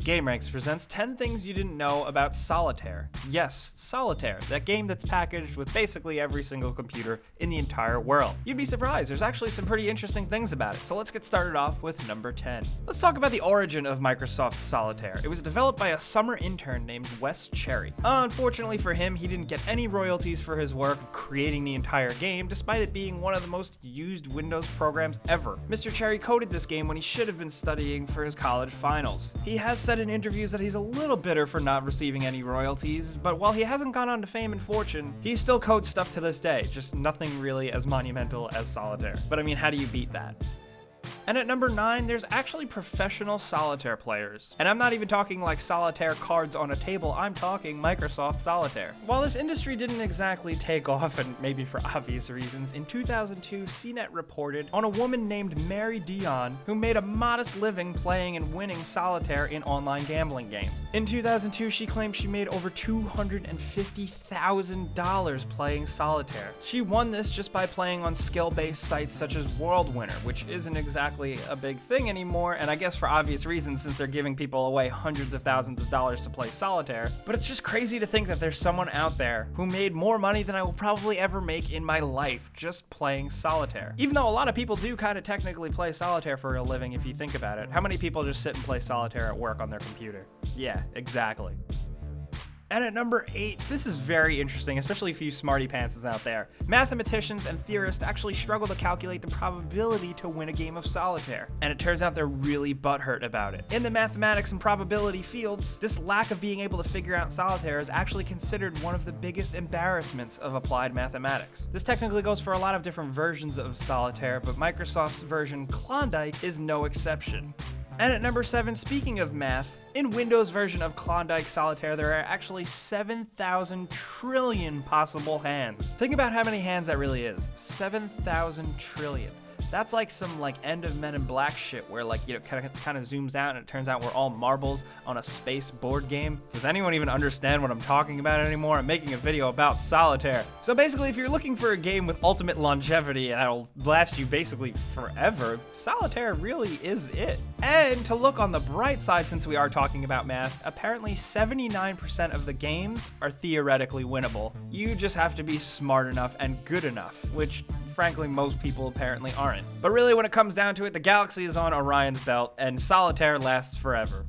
Gameranx presents 10 things you didn't know about Solitaire. Yes, Solitaire, that game that's packaged with basically every single computer in the entire world. You'd be surprised, there's actually some pretty interesting things about it, so let's get started off with number 10. Let's talk about the origin of Microsoft's Solitaire. It was developed by a summer intern named Wes Cherry. Unfortunately for him, he didn't get any royalties for his work creating the entire game, despite it being one of the most used Windows programs ever. Mr. Cherry coded this game when he should have been studying for his college finals. He has said in interviews that he's a little bitter for not receiving any royalties, but while he hasn't gone on to fame and fortune, he still codes stuff to this day, just nothing really as monumental as Solitaire. But I mean, how do you beat that? And at number 9, there's actually professional Solitaire players. And I'm not even talking like Solitaire cards on a table, I'm talking Microsoft Solitaire. While this industry didn't exactly take off, and maybe for obvious reasons, in 2002, CNET reported on a woman named Mary Dion who made a modest living playing and winning Solitaire in online gambling games. In 2002, she claimed she made over $250,000 playing Solitaire. She won this just by playing on skill-based sites such as World Winner, which isn't exactly a big thing anymore, and I guess for obvious reasons since they're giving people away hundreds of thousands of dollars to play Solitaire. But it's just crazy to think that there's someone out there who made more money than I will probably ever make in my life just playing Solitaire. Even though a lot of people do kind of technically play Solitaire for a living if you think about it. How many people just sit and play Solitaire at work on their computer? Yeah, exactly. And at number 8, this is very interesting, especially for you smarty pantses out there. Mathematicians and theorists actually struggle to calculate the probability to win a game of Solitaire, and it turns out they're really butthurt about it. In the mathematics and probability fields, this lack of being able to figure out Solitaire is actually considered one of the biggest embarrassments of applied mathematics. This technically goes for a lot of different versions of Solitaire, but Microsoft's version Klondike is no exception. And at number 7, speaking of math, in Windows version of Klondike Solitaire, there are actually 7,000 trillion possible hands. Think about how many hands that really is. 7,000 trillion. That's like some end of Men in Black shit where kind of zooms out and it turns out we're all marbles on a space board game. Does anyone even understand what I'm talking about anymore? I'm making a video about Solitaire. So basically, if you're looking for a game with ultimate longevity and that'll last you basically forever, Solitaire really is it. And to look on the bright side, since we are talking about math, apparently 79% of the games are theoretically winnable. You just have to be smart enough and good enough, which frankly most people apparently aren't. But really, when it comes down to it, the galaxy is on Orion's belt and Solitaire lasts forever.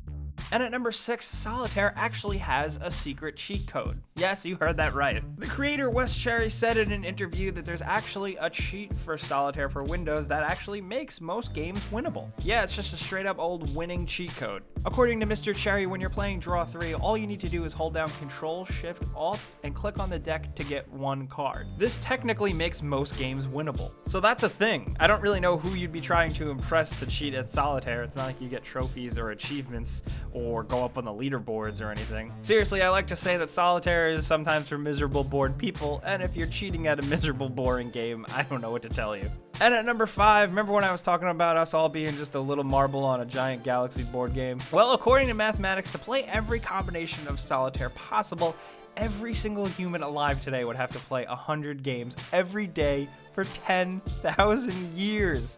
And at number 6, Solitaire actually has a secret cheat code. Yes, you heard that right. The creator Wes Cherry said in an interview that there's actually a cheat for Solitaire for Windows that actually makes most games winnable. Yeah, it's just a straight up old winning cheat code. According to Mr. Cherry, when you're playing Draw 3, all you need to do is hold down Control, Shift, Alt, and click on the deck to get one card. This technically makes most games winnable. So that's a thing. I don't really know who you'd be trying to impress to cheat at Solitaire. It's not like you get trophies or achievements or go up on the leaderboards or anything. Seriously, I like to say that Solitaire is sometimes for miserable, bored people, and if you're cheating at a miserable, boring game, I don't know what to tell you. And at number 5, remember when I was talking about us all being just a little marble on a giant Galaxy board game? Well, according to mathematics, to play every combination of Solitaire possible, every single human alive today would have to play 100 games every day for 10,000 years.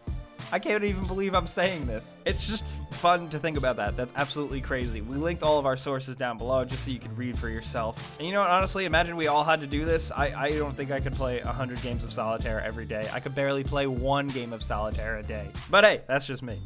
I can't even believe I'm saying this. It's just fun to think about that. That's absolutely crazy. We linked all of our sources down below just so you could read for yourself. And you know what, honestly, imagine we all had to do this. I don't think I could play 100 games of Solitaire every day. I could barely play one game of Solitaire a day. But hey, that's just me.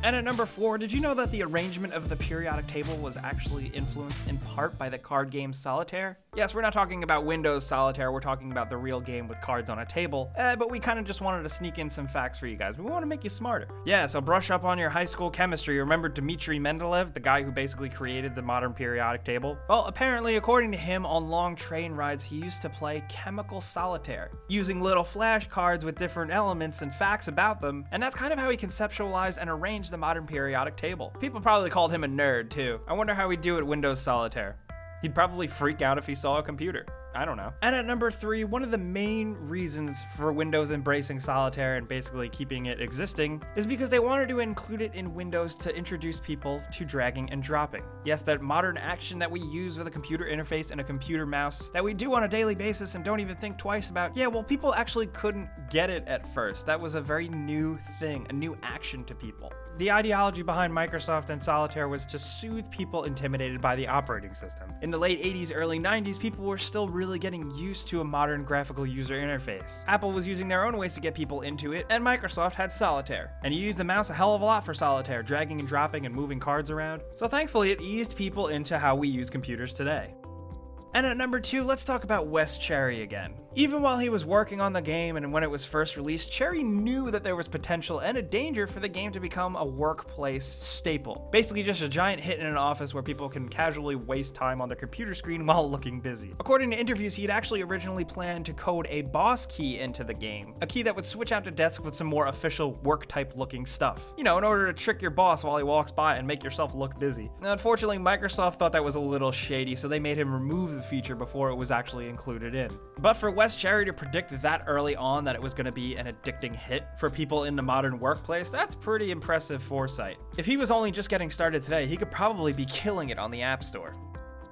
And at number 4, did you know that the arrangement of the periodic table was actually influenced in part by the card game Solitaire? Yes, we're not talking about Windows Solitaire, we're talking about the real game with cards on a table, but we kind of just wanted to sneak in some facts for you guys. We want to make you smarter. Yeah, so brush up on your high school chemistry. Remember Dmitry Mendeleev, the guy who basically created the modern periodic table? Well, apparently, according to him, on long train rides, he used to play chemical solitaire, using little flashcards with different elements and facts about them, and that's kind of how he conceptualized and arranged the modern periodic table. People probably called him a nerd too. I wonder how he'd do at Windows Solitaire. He'd probably freak out if he saw a computer. I don't know. And at number 3, one of the main reasons for Windows embracing Solitaire and basically keeping it existing is because they wanted to include it in Windows to introduce people to dragging and dropping. Yes, that modern action that we use with a computer interface and a computer mouse that we do on a daily basis and don't even think twice about. Yeah, well, people actually couldn't get it at first. That was a very new thing, a new action to people. The ideology behind Microsoft and Solitaire was to soothe people intimidated by the operating system. In the late 80s, early 90s, people were still really getting used to a modern graphical user interface. Apple was using their own ways to get people into it, and Microsoft had Solitaire. And you use the mouse a hell of a lot for Solitaire, dragging and dropping and moving cards around. So thankfully, it eased people into how we use computers today. And at number 2, let's talk about Wes Cherry again. Even while he was working on the game and when it was first released, Cherry knew that there was potential and a danger for the game to become a workplace staple. Basically just a giant hit in an office where people can casually waste time on their computer screen while looking busy. According to interviews, he'd actually originally planned to code a boss key into the game, a key that would switch out to desk with some more official work-type looking stuff. You know, in order to trick your boss while he walks by and make yourself look busy. Now, unfortunately, Microsoft thought that was a little shady, so they made him remove the feature before it was actually included in. But for Wes Cherry to predict that early on that it was going to be an addicting hit for people in the modern workplace, that's pretty impressive foresight. If he was only just getting started today, he could probably be killing it on the App Store.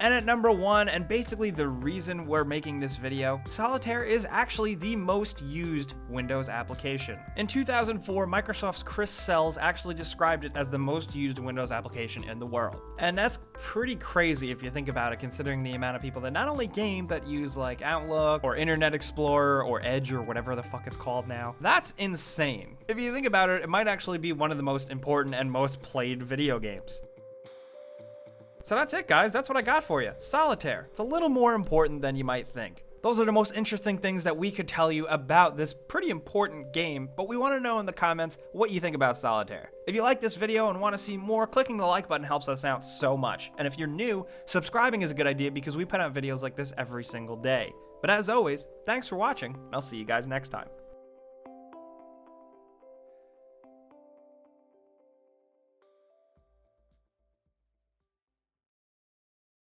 And at number 1, and basically the reason we're making this video, Solitaire is actually the most used Windows application. In 2004, Microsoft's Chris Sells actually described it as the most used Windows application in the world. And that's pretty crazy if you think about it, considering the amount of people that not only game, but use like Outlook or Internet Explorer or Edge or whatever the fuck it's called now. That's insane. If you think about it, it might actually be one of the most important and most played video games. So that's it, guys. That's what I got for you. Solitaire. It's a little more important than you might think. Those are the most interesting things that we could tell you about this pretty important game, but we want to know in the comments what you think about Solitaire. If you like this video and want to see more, clicking the like button helps us out so much. And if you're new, subscribing is a good idea because we put out videos like this every single day. But as always, thanks for watching, and I'll see you guys next time.